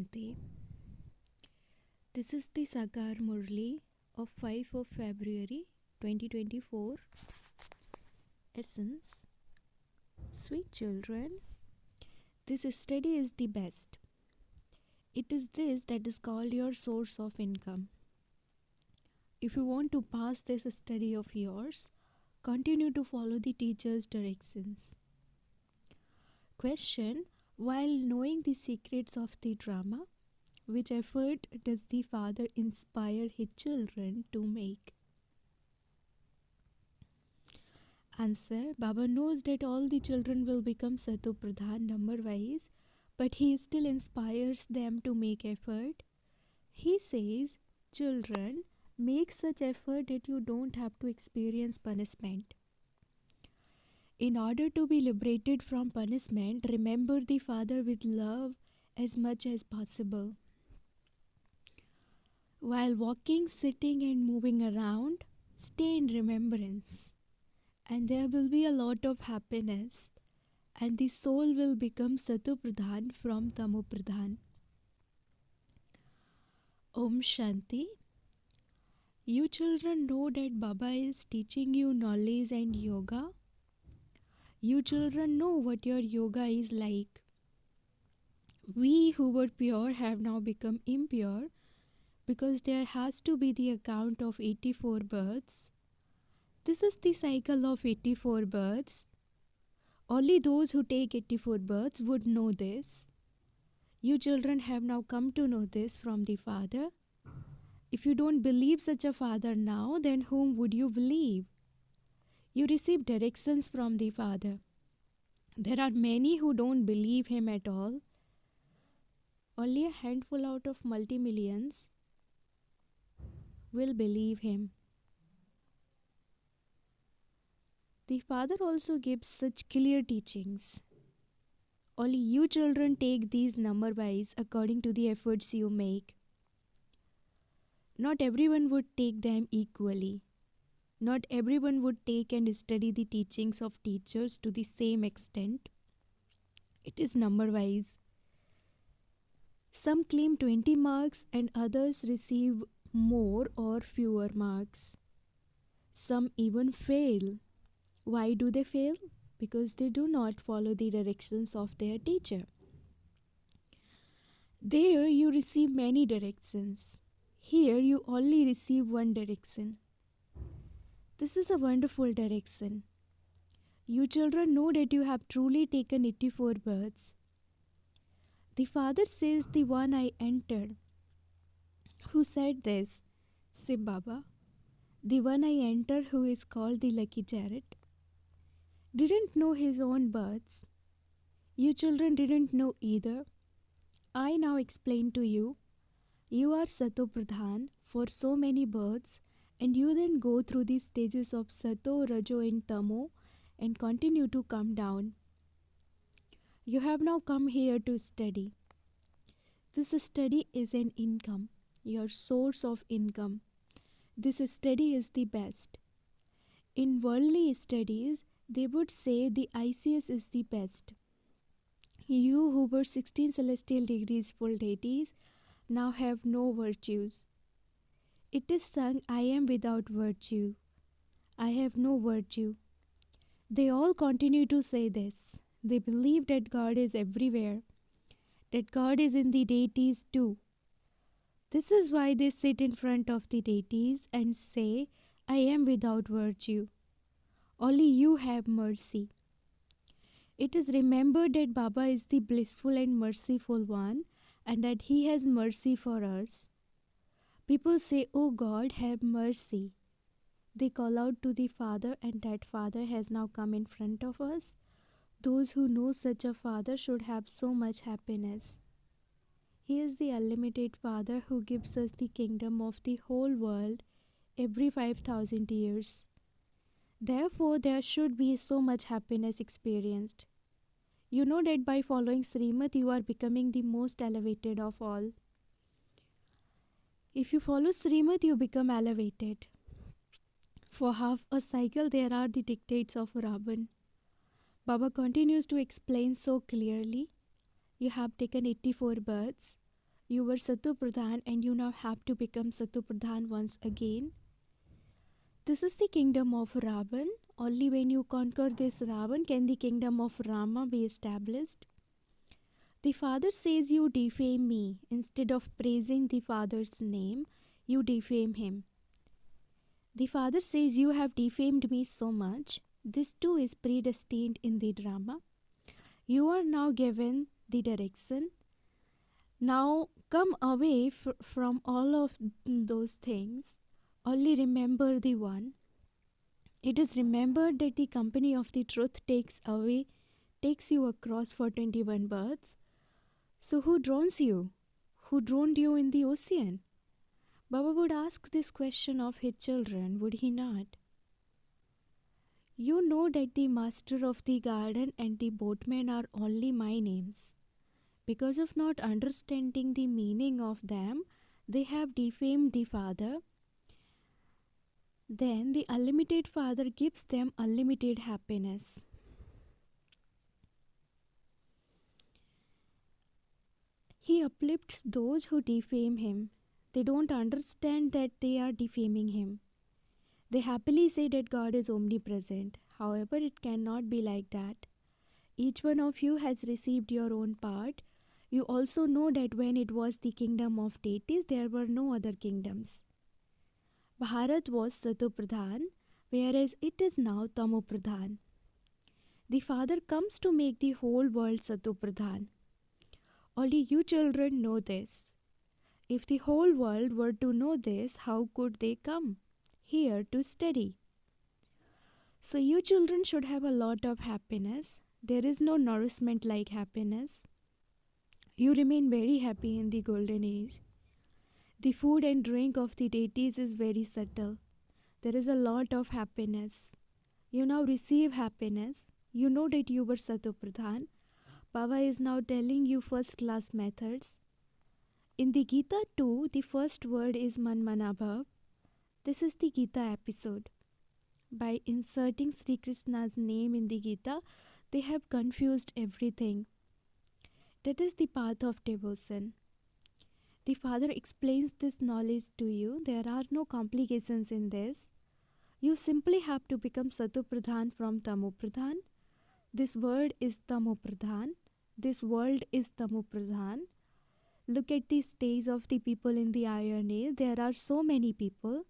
Shanti. This is the Sakar Murli of 5 of February 2024. Essence. Sweet children, this study is the best. It is this that is called your source of income. If you want to pass this study of yours, continue to follow the teacher's directions. Question. While knowing the secrets of the drama, which effort does the father inspire his children to make? Answer. Baba knows that all the children will become Sato Pradhan number wise, but he still inspires them to make effort. He says, children, make such effort that you don't have to experience punishment. In order to be liberated from punishment, remember the Father with love as much as possible. While walking, sitting and moving around, stay in remembrance. And there will be a lot of happiness. And the soul will become Sato Pradhan from Tamo Pradhan. Om Shanti. You children know that Baba is teaching you knowledge and yoga. You children know what your yoga is like. We who were pure have now become impure because there has to be the account of 84 births. This is the cycle of 84 births. Only those who take 84 births would know this. You children have now come to know this from the Father. If you don't believe such a Father now, then whom would you believe? You receive directions from the Father. There are many who don't believe him at all. Only a handful out of multi-millions will believe him. The Father also gives such clear teachings. Only you children take these number wise according to the efforts you make. Not everyone would take them equally. Not everyone would take and study the teachings of teachers to the same extent. It is number wise. Some claim 20 marks and others receive more or fewer marks. Some even fail. Why do they fail? Because they do not follow the directions of their teacher. There you receive many directions. Here you only receive one direction. This is a wonderful direction. You children know that you have truly taken 84 births. The Father says, the one I entered. Who said this? Say Baba. The one I entered, who is called the Lucky Chariot, didn't know his own births. You children didn't know either. I now explain to you. You are Sato Pradhan for so many births, and you then go through the stages of Sato, Rajo and Tamo and continue to come down. You have now come here to study. This study is an income, your source of income. This study is the best. In worldly studies, they would say the ICS is the best. You who were 16 celestial degrees full deities now have no virtues. It is sung, I am without virtue. I have no virtue. They all continue to say this. They believe that God is everywhere, that God is in the deities too. This is why they sit in front of the deities and say, I am without virtue. Only you have mercy. It is remembered that Baba is the blissful and merciful one and that he has mercy for us. People say, oh God, have mercy. They call out to the Father and that Father has now come in front of us. Those who know such a Father should have so much happiness. He is the unlimited Father who gives us the kingdom of the whole world every 5,000 years. Therefore, there should be so much happiness experienced. You know that by following Srimad, you are becoming the most elevated of all. If you follow Srimad, you become elevated. For half a cycle, there are the dictates of Ravan. Baba continues to explain so clearly. You have taken 84 births. You were Satu Pradhan and you now have to become Satu Pradhan once again. This is the kingdom of Ravan. Only when you conquer this Ravan can the kingdom of Rama be established. The father says you defame me. Instead of praising the father's name, you defame him. The father says you have defamed me so much. This too is predestined in the drama. You are now given the direction. Now come away from all of those things. Only remember the one. It is remembered that the company of the truth takes you across for 21 births. So who drowns you? Who drowned you in the ocean? Baba would ask this question of his children, would he not? You know that the master of the garden and the boatman are only my names. Because of not understanding the meaning of them, they have defamed the Father. Then the unlimited Father gives them unlimited happiness. He uplifts those who defame him. They don't understand that they are defaming him. They happily say that God is omnipresent. However, it cannot be like that. Each one of you has received your own part. You also know that when it was the kingdom of deities, there were no other kingdoms. Bharat was Satu Pradhan, whereas it is now Tamu Pradhan. The Father comes to make the whole world Satu Pradhan. Only you children know this. If the whole world were to know this, how could they come here to study? So you children should have a lot of happiness. There is no nourishment like happiness. You remain very happy in the golden age. The food and drink of the deities is very subtle. There is a lot of happiness. You now receive happiness. You know that you were Satu Pradhan. Baba is now telling you first class methods. In the Gita too, the first word is Manmanabhav. This is the Gita episode. By inserting Sri Krishna's name in the Gita, they have confused everything. That is the path of devotion. The Father explains this knowledge to you. There are no complications in this. You simply have to become Satu Pradhan from Tamu Pradhan. This word is Tamu Pradhan. This world is Tamu Pradhan. Look at the stage of the people in the Iron Age. There are so many people.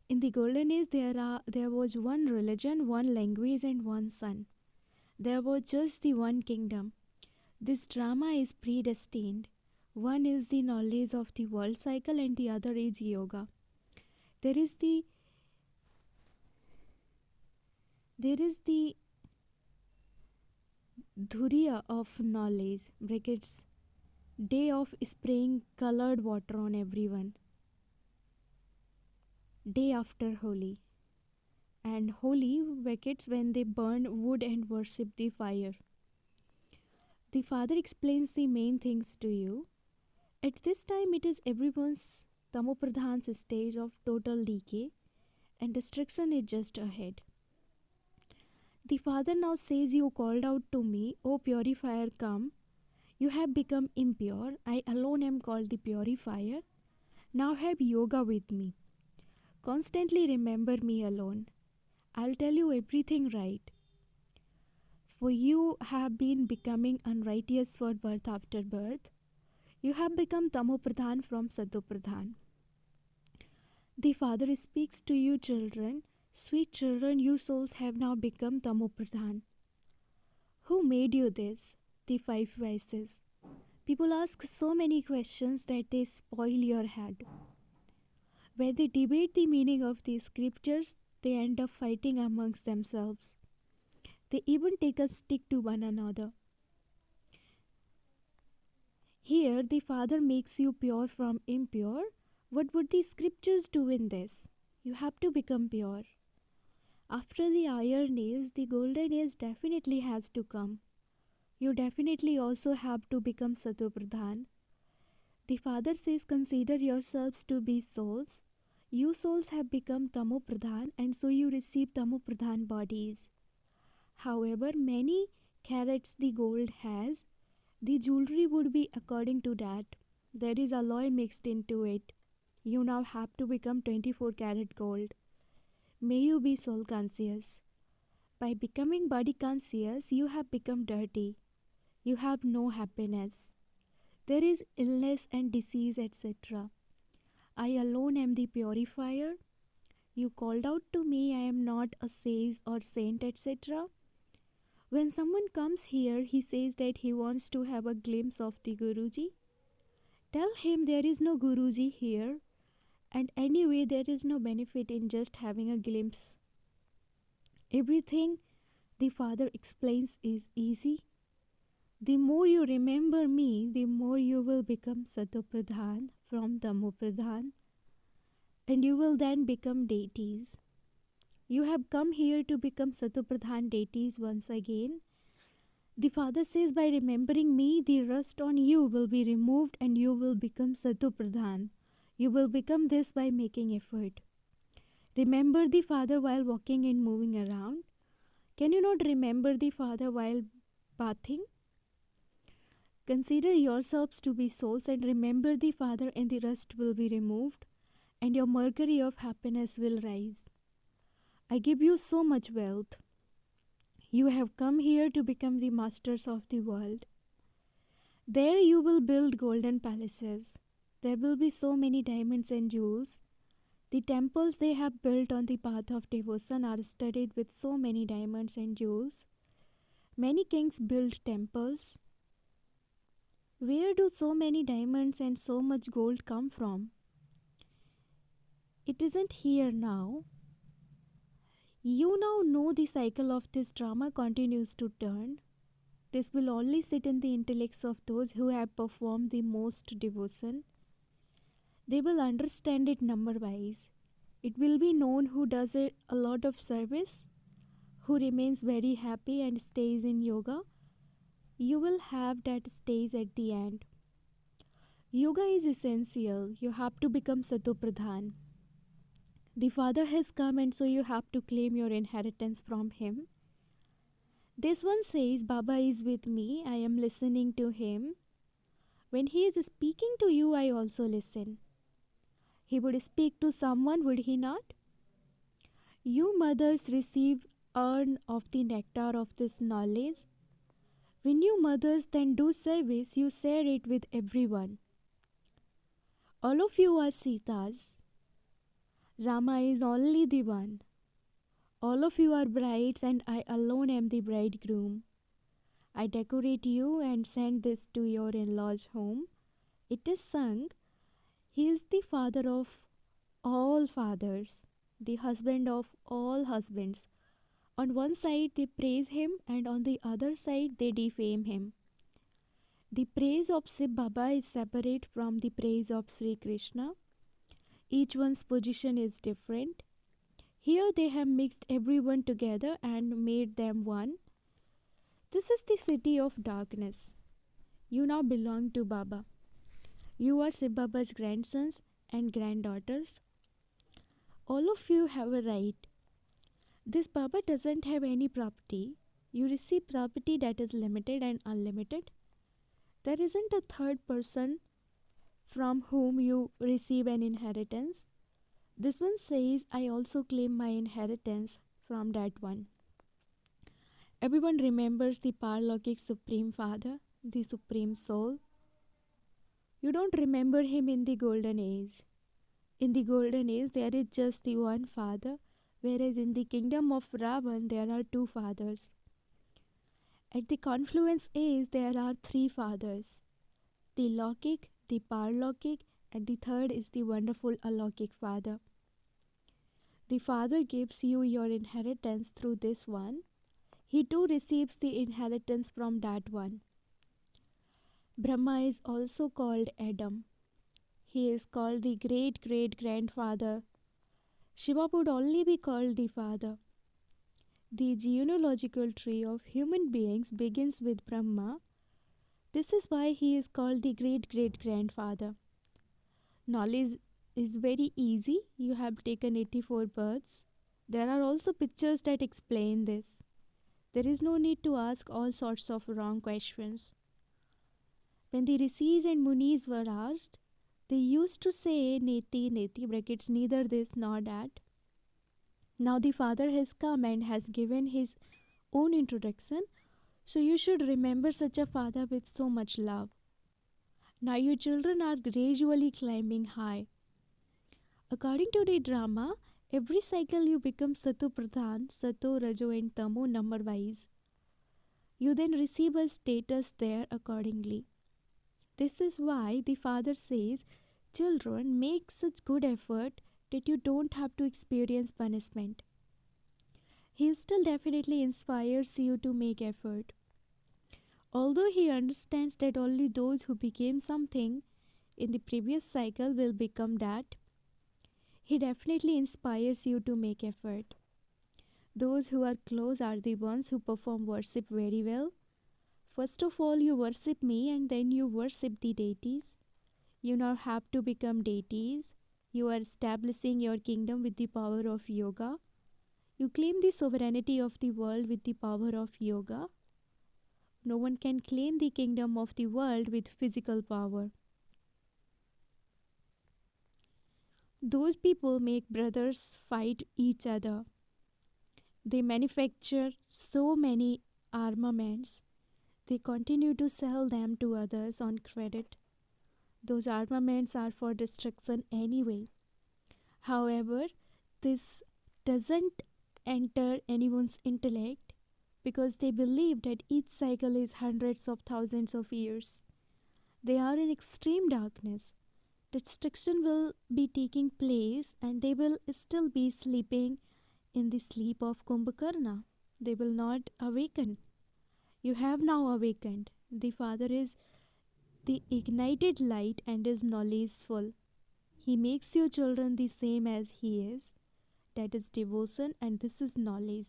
In the Golden Age, there was one religion, one language, and one sun. There was just the one kingdom. This drama is predestined. One is the knowledge of the world cycle and the other is yoga. There is the dhuriya of knowledge, brackets, day of spraying colored water on everyone. Day after Holi. And Holi, brackets, when they burn wood and worship the fire. The Father explains the main things to you. At this time, it is everyone's Tamu Pradhan's stage of total decay, and destruction is just ahead. The Father now says, you called out to me, O purifier, come. You have become impure. I alone am called the purifier. Now have yoga with me. Constantly remember me alone. I'll tell you everything right. For you have been becoming unrighteous for birth after birth. You have become Tamu Pradhan from Satu Pradhan. The Father speaks to you children. Sweet children, your souls have now become Tamu Pradhan. Who made you this? The five vices. People ask so many questions that they spoil your head. When they debate the meaning of the scriptures, they end up fighting amongst themselves. They even take a stick to one another. Here, the Father makes you pure from impure. What would the scriptures do in this? You have to become pure. After the Iron Age, the Golden Age definitely has to come. You definitely also have to become Satu Pradhan. The Father says, consider yourselves to be souls. You souls have become Tamu Pradhan, and so you receive Tamu Pradhan bodies. However many carats the gold has, the jewelry would be according to that. There is alloy mixed into it. You now have to become 24 karat gold. May you be soul conscious. By becoming body conscious, you have become dirty. You have no happiness. There is illness and disease, etc. I alone am the purifier. You called out to me, I am not a sage or saint, etc. When someone comes here, he says that he wants to have a glimpse of the Guruji. Tell him there is no Guruji here, and anyway, there is no benefit in just having a glimpse. Everything the Father explains is easy. The more you remember me, the more you will become Satopradhan from Tamopradhan, and you will then become deities. You have come here to become Satopradhan deities once again. The Father says, by remembering me, the rust on you will be removed and you will become Satopradhan. You will become this by making effort. Remember the Father while walking and moving around. Can you not remember the Father while bathing? Consider yourselves to be souls and remember the Father, and the rust will be removed and your mercury of happiness will rise. I give you so much wealth. You have come here to become the masters of the world. There you will build golden palaces. There will be so many diamonds and jewels. The temples they have built on the path of devotion are studded with so many diamonds and jewels. Many kings build temples. Where do so many diamonds and so much gold come from? It isn't here now. You now know the cycle of this drama continues to turn. This will only sit in the intellects of those who have performed the most devotion. They will understand it number-wise. It will be known who does a lot of service, who remains very happy and stays in yoga. You will have that stays at the end. Yoga is essential. You have to become Satopradhan. The Father has come and so you have to claim your inheritance from him. This one says, Baba is with me. I am listening to him. When he is speaking to you, I also listen. He would speak to someone, would he not? You mothers receive earn of the nectar of this knowledge. When you mothers then do service, you share it with everyone. All of you are Sitas. Rama is only the one. All of you are brides and I alone am the bridegroom. I decorate you and send this to your in-laws' home. It is sung, he is the father of all fathers, the husband of all husbands. On one side they praise him and on the other side they defame him. The praise of Shiv Baba is separate from the praise of Sri Krishna. Each one's position is different. Here they have mixed everyone together and made them one. This is the city of darkness. You now belong to Baba. You are Shiv Baba's grandsons and granddaughters. All of you have a right. This Baba doesn't have any property. You receive property that is limited and unlimited. There isn't a third person from whom you receive an inheritance. This one says, I also claim my inheritance from that one. Everyone remembers the Paralokik Supreme Father, the Supreme Soul. You don't remember him in the Golden Age. In the Golden Age, there is just the one Father, whereas in the kingdom of Ravan, there are two fathers. At the Confluence Age, there are three fathers. The Lokik, the Paralokik, and the third is the wonderful Alokik Father. The Father gives you your inheritance through this one. He too receives the inheritance from that one. Brahma is also called Adam. He is called the great-great-grandfather. Shiva would only be called the Father. The genealogical tree of human beings begins with Brahma. This is why he is called the great-great-grandfather. Knowledge is very easy. You have taken 84 births. There are also pictures that explain this. There is no need to ask all sorts of wrong questions. When the rishis and munis were asked, they used to say neti, neti, brackets, neither this nor that. Now the Father has come and has given his own introduction, so you should remember such a Father with so much love. Now your children are gradually climbing high. According to the drama, every cycle you become Sato Pradhan, Sato, Rajo and Tamo number wise. You then receive a status there accordingly. This is why the Father says, children, make such good effort that you don't have to experience punishment. He still definitely inspires you to make effort. Although he understands that only those who became something in the previous cycle will become that, he definitely inspires you to make effort. Those who are close are the ones who perform worship very well. First of all, you worship me and then you worship the deities. You now have to become deities. You are establishing your kingdom with the power of yoga. You claim the sovereignty of the world with the power of yoga. No one can claim the kingdom of the world with physical power. Those people make brothers fight each other. They manufacture so many armaments. They continue to sell them to others on credit. Those armaments are for destruction anyway. However, this doesn't enter anyone's intellect because they believe that each cycle is hundreds of thousands of years. They are in extreme darkness. Destruction will be taking place and they will still be sleeping in the sleep of Kumbhakarna. They will not awaken. You have now awakened. The Father is the ignited light and is knowledgeful. He makes your children the same as He is. That is devotion and this is knowledge.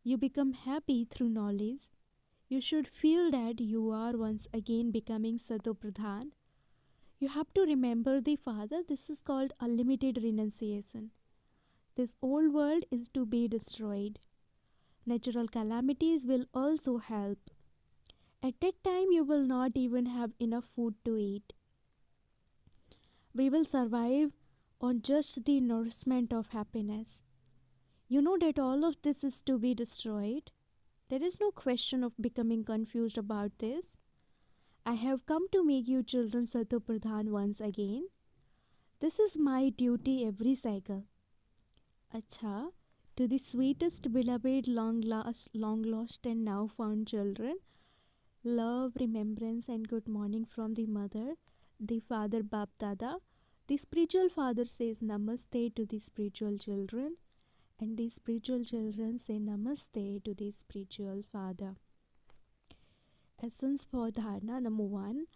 You become happy through knowledge. You should feel that you are once again becoming Sato Pradhan. You have to remember the Father. This is called unlimited renunciation. This old world is to be destroyed. Natural calamities will also help. At that time, you will not even have enough food to eat. We will survive on just the nourishment of happiness. You know that all of this is to be destroyed. There is no question of becoming confused about this. I have come to make you children Sato Pradhan once again. This is my duty every cycle. Acha, to the sweetest, beloved, long lost and now found children, love, remembrance and good morning from the mother, the father Bap Dada. The spiritual father says namaste to the spiritual children and the spiritual children say namaste to the spiritual father. Essence for dharana number 1.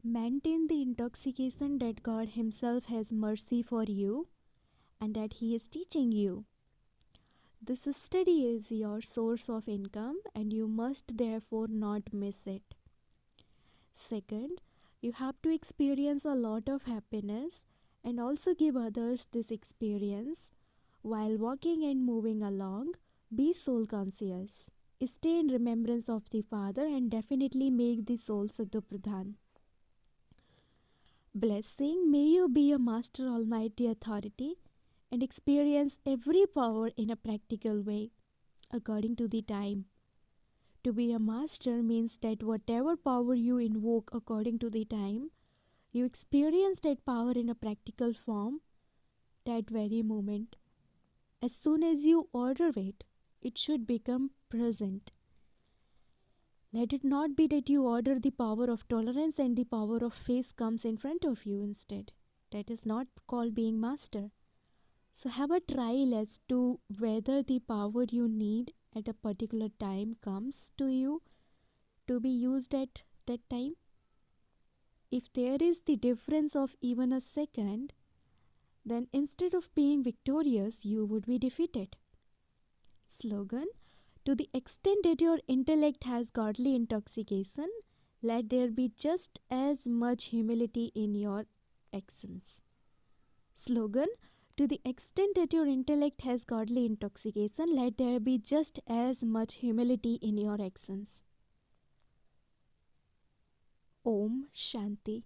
Maintain the intoxication that God Himself has mercy for you and that He is teaching you. This study is your source of income and you must therefore not miss it. Second, you have to experience a lot of happiness and also give others this experience. While walking and moving along, be soul conscious. Stay in remembrance of the Father and definitely make the soul Sato Pradhan. Blessing, may you be a Master Almighty Authority and experience every power in a practical way, according to the time. To be a master means that whatever power you invoke according to the time, you experience that power in a practical form that very moment. As soon as you order it, it should become present. Let it not be that you order the power of tolerance and the power of faith comes in front of you instead. That is not called being master. So have a trial as to whether the power you need at a particular time comes to you to be used at that time. If there is the difference of even a second, then instead of being victorious, you would be defeated. Slogan, to the extent that your intellect has godly intoxication, let there be just as much humility in your actions. Slogan, to the extent that your intellect has godly intoxication, let there be just as much humility in your actions. Om Shanti.